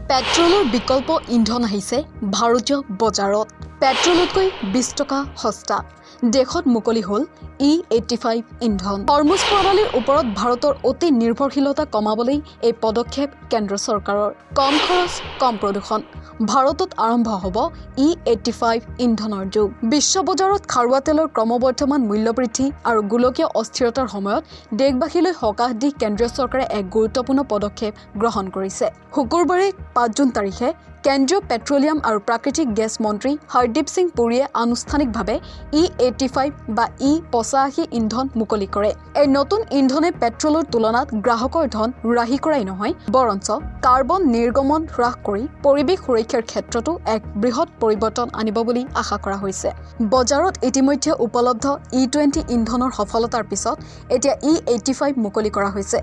পেট্ৰলৰ বিকল্প ইন্ধন আহিছে ভাৰতীয় বজাৰত। পেট্ৰলতকৈ 20 টকা সস্তা। দেশত মুকলি হ'ল E85 ইন্ধন। হৰমুজ প্ৰণালীৰ ওপৰত ভাৰতৰ অতি নিৰ্ভৰশীলতা কমাবলৈ এই পদক্ষেপ কেন্দ্ৰ চৰকাৰৰ। কম খৰচ, কম প্ৰদূষণ। ভাৰতত আৰম্ভ হ'ব E85 ইন্ধনৰ যুগ। বিশ্ব বজাৰত খাৰুৱা তেলৰ ক্ৰমবৰ্ধমান মূল্যবৃদ্ধি আৰু গোলকীয় অস্থিৰতাৰ সময়ত দেশবাসীলৈ সকাহ দি কেন্দ্ৰীয় চৰকাৰে এক গুৰুত্বপূৰ্ণ পদক্ষেপ গ্ৰহণ কৰিছে। শুকুৰবাৰে 5 জুন তাৰিখে কেন্দ্ৰীয় পেট্ৰলিয়াম আৰু প্ৰাকৃতিক গেছ মন্ত্ৰী হৰদীপ সিং পুৰীয়ে আনুষ্ঠানিকভাৱে E85 বা E85 ইন্ধন মুকলি কৰে। এই নতুন ইন্ধনে পেট্ৰলৰ তুলনাত গ্ৰাহকৰ ধন ৰাহি কৰাই নহয়, বৰঞ্চ কাৰ্বন নিৰ্গমন হ্ৰাস কৰি পৰিৱেশ সুৰক্ষাৰ ক্ষেত্ৰতো এক বৃহৎ পৰিৱৰ্তন আনিব বুলি আশা কৰা হৈছে। বজাৰত ইতিমধ্যে উপলব্ধ E20 ইন্ধনৰ সফলতাৰ পিছত এতিয়া E85 মুকলি কৰা হৈছে।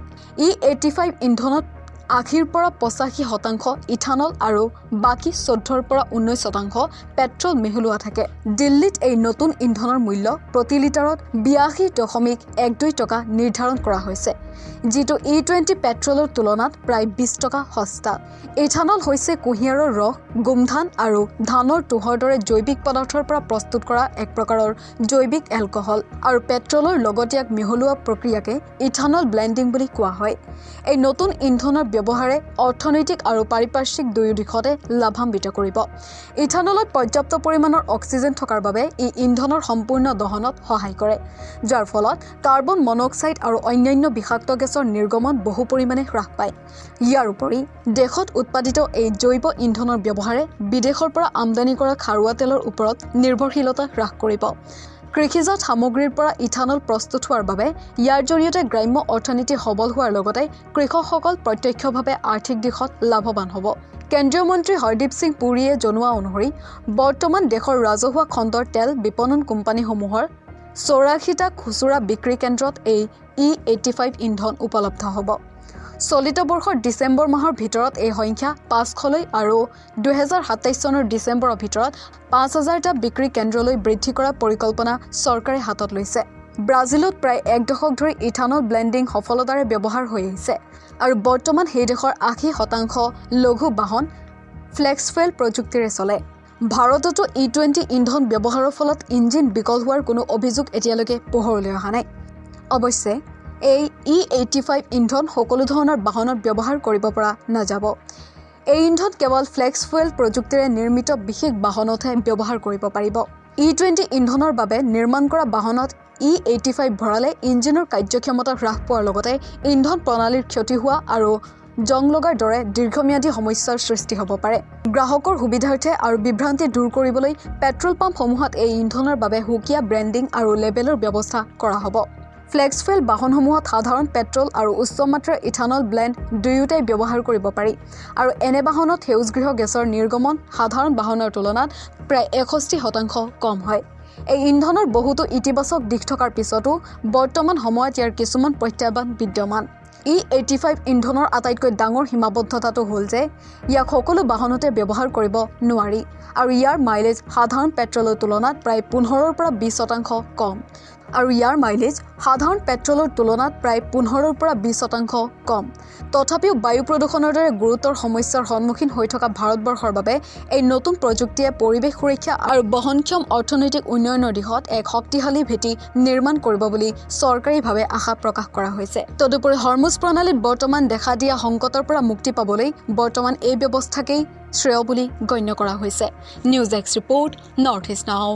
E85 ইন্ধনত 80 পৰা 85% ইথানল আৰু বাকী 14 পৰা 19% পেট্ৰল মিহলোৱা থাকে। দিল্লীত এই নতুন ইন্ধনৰ মূল্য প্ৰতি লিটাৰত 82.12 টকা নিৰ্ধাৰণ কৰা হৈছে, যিটো E20 পেট্ৰলৰ তুলনাত প্ৰায় 20 টকা সস্তা। ইথানল হৈছে কুঁহিয়াৰৰ ৰস, গোমধান আৰু ধানৰ তুঁহৰ দৰে জৈৱিক পদাৰ্থৰ পৰা প্ৰস্তুত কৰা এক প্ৰকাৰৰ জৈৱিক এলকহল, আৰু পেট্ৰলৰ লগতীয়াক মিহলোৱা প্ৰক্ৰিয়াকে ইথানল ব্লেণ্ডিং বুলি কোৱা হয়। এই নতুন ইন্ধনৰ ব্যৱহাৰে অৰ্থনৈতিক আৰু পাৰিপাৰ্শ্বিক দুয়ো দিশতে লাভান্বিত কৰিব। ইথানলত পৰ্যাপ্ত পৰিমাণৰ অক্সিজেন থকাৰ বাবে ই ইন্ধনৰ সম্পূৰ্ণ দহনত সহায় কৰে, যাৰ ফলত কাৰ্বন মনক্সাইড আৰু অন্যান্য বিষাক্ত গেছৰ নিৰ্গমন বহু পৰিমাণে হ্ৰাস পায়। ইয়াৰ উপৰি দেশত উৎপাদিত এই জৈৱ ইন্ধনৰ ব্যৱহাৰে বিদেশৰ পৰা আমদানি কৰা খাৰুৱা তেলৰ ওপৰত নিৰ্ভৰশীলতা হ্ৰাস কৰিব। কৃষিজাত সামগ্ৰীৰ পৰা ইথানল প্ৰস্তুত হোৱাৰ বাবে ইয়াৰ জৰিয়তে গ্ৰাম্য অৰ্থনীতি সবল হোৱাৰ লগতে কৃষকসকল প্ৰত্যক্ষভাৱে আৰ্থিক দিশত লাভৱান হ'ব। কেন্দ্ৰীয় মন্ত্ৰী হৰদীপ সিং পুৰীয়ে জনোৱা অনুসৰি বৰ্তমান দেশৰ ৰাজহুৱা খণ্ডৰ তেল বিপণন কোম্পানীসমূহৰ 84টা খুচুৰা বিক্ৰী কেন্দ্ৰত এই E85 ইন্ধন উপলব্ধ হ'ব। চলিত বৰ্ষৰ ডিচেম্বৰ মাহৰ ভিতৰত এই সংখ্যা 500লৈ আৰু 2027 চনৰ ডিচেম্বৰৰ ভিতৰত 5000টা বিক্ৰী কেন্দ্ৰলৈ বৃদ্ধি কৰাৰ পৰিকল্পনা চৰকাৰে হাতত লৈছে। ব্ৰাজিলত প্ৰায় 1 দশক ধৰি ইথানল ব্লেণ্ডিং সফলতাৰে ব্যৱহাৰ হৈ আহিছে, আৰু বৰ্তমান সেই দেশৰ 80% লঘু বাহন ফ্লেক্স ফুৱেল প্ৰযুক্তিৰে চলে। ভাৰততো E20 ইন্ধন ব্যৱহাৰৰ ফলত ইঞ্জিন বিকল হোৱাৰ কোনো অভিযোগ এতিয়ালৈকে পোহৰলৈ অহা নাই। অৱশ্যে এই E85 ইন্ধন সকলো ধৰণৰ বাহনত ব্যৱহাৰ কৰিব পৰা নাযাব। এই ইন্ধন কেৱল ফ্লেক্স ফুৱেল প্ৰযুক্তিৰে নিৰ্মিত বিশেষ বাহনতহে ব্যৱহাৰ কৰিব পাৰিব। E20 ইন্ধনৰ বাবে নিৰ্মাণ কৰা বাহনত E85 ভৰালে ইঞ্জিনৰ কাৰ্যক্ষমতা হ্ৰাস পোৱাৰ লগতে ইন্ধন প্ৰণালীৰ ক্ষতি হোৱা আৰু জং লগাৰ দৰে দীৰ্ঘম্যাদী সমস্যাৰ সৃষ্টি হ'ব পাৰে। গ্ৰাহকৰ সুবিধাৰ্থে আৰু বিভ্ৰান্তি দূৰ কৰিবলৈ পেট্ৰল পাম্পসমূহত এই ইন্ধনৰ বাবে সুকীয়া ব্ৰেণ্ডিং আৰু লেবেলৰ ব্যৱস্থা কৰা হ'ব। ফ্লেক্স ফুৱেল বাহনসমূহত সাধাৰণ পেট্ৰল আৰু উচ্চ মাত্ৰাৰ ইথানল ব্লেণ্ড দুয়োটাই ব্যৱহাৰ কৰিব পাৰি, আৰু এনে বাহনত সেউজগৃহ গেছৰ নিৰ্গমন সাধাৰণ বাহনৰ তুলনাত প্ৰায় 61% কম হয়। এই ইন্ধনৰ বহুতো ইতিবাচক দিশ থকাৰ পিছতো বৰ্তমান সময়ত ইয়াৰ কিছুমান প্ৰত্যাহ্বান বিদ্যমান। E85 ইন্ধনৰ আটাইতকৈ ডাঙৰ সীমাবদ্ধতাটো হ'ল যে ইয়াক সকলো বাহনতে ব্যৱহাৰ কৰিব নোৱাৰি, আৰু ইয়াৰ মাইলেজ সাধাৰণ পেট্ৰলৰ তুলনাত প্ৰায় 15 পৰা 20% কম। তথাপিও বায়ু প্ৰদূষণৰ দৰে গুৰুতৰ সমস্যাৰ সন্মুখীন হৈ থকা ভাৰতবৰ্ষৰ বাবে এই নতুন প্ৰযুক্তিয়ে পৰিৱেশ সুৰক্ষা আৰু বহনক্ষম অৰ্থনৈতিক উন্নয়নৰ দিশত এক শক্তিশালী ভেটি নিৰ্মাণ কৰিব বুলি চৰকাৰীভাৱে আশা প্ৰকাশ কৰা হৈছে। তদুপৰি হৰমুজ প্ৰণালীত বৰ্তমান দেখা দিয়া সংকটৰ পৰা মুক্তি পাবলৈ বৰ্তমান এই ব্যৱস্থাকেই শ্ৰেয় বুলি গণ্য কৰা হৈছে। News desk report, north east নাও।